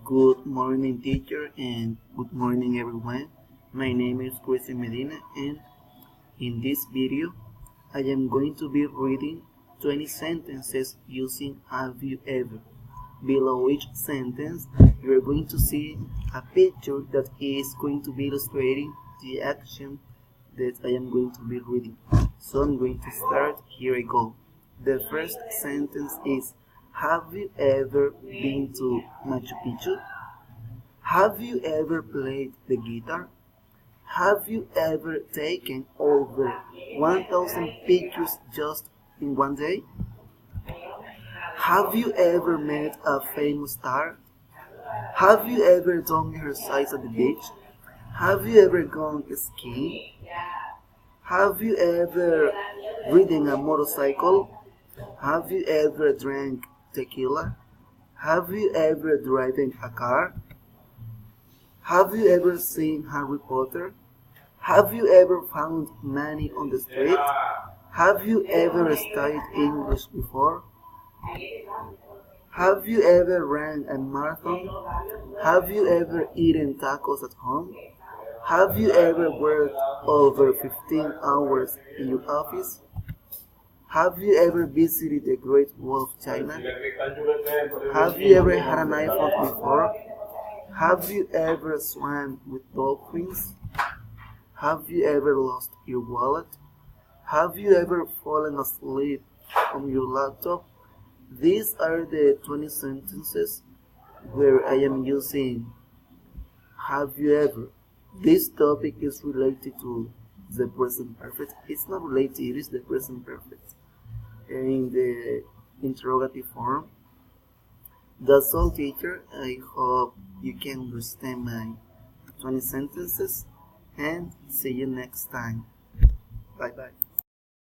Good morning, teacher, and good morning, everyone. My name is Cristian Medina, and in this video, I am going to be reading 20 sentences using "Have you ever?" Below each sentence, you are going to see a picture that is going to be illustrating the action that I am going to be reading. So I'm going to start. Here I go. The first sentence is, have you ever been to Machu Picchu? Have you ever played the guitar? Have you ever taken over 1,000 pictures just in one day? Have you ever met a famous star? Have you ever done exercise at the beach? Have you ever gone skiing? Have you ever ridden a motorcycle? Have you ever drank tequila? Have you ever driven a car? Have you ever seen Harry Potter? Have you ever found money on the street? Have you ever studied English before? Have you ever ran a marathon? Have you ever eaten tacos at home? Have you ever worked over 15 hours in your office? Have you ever visited the Great Wall of China? Have you ever had an iPhone before? Have you ever swam with dolphins? Have you ever lost your wallet? Have you ever fallen asleep on your laptop? These are the 20 sentences where I am using have you ever. This topic is related to the present perfect. It's not related, it is the present perfect. In the interrogative form. That's all, teacher. I hope you can understand my 20 sentences and see you next time. Bye bye.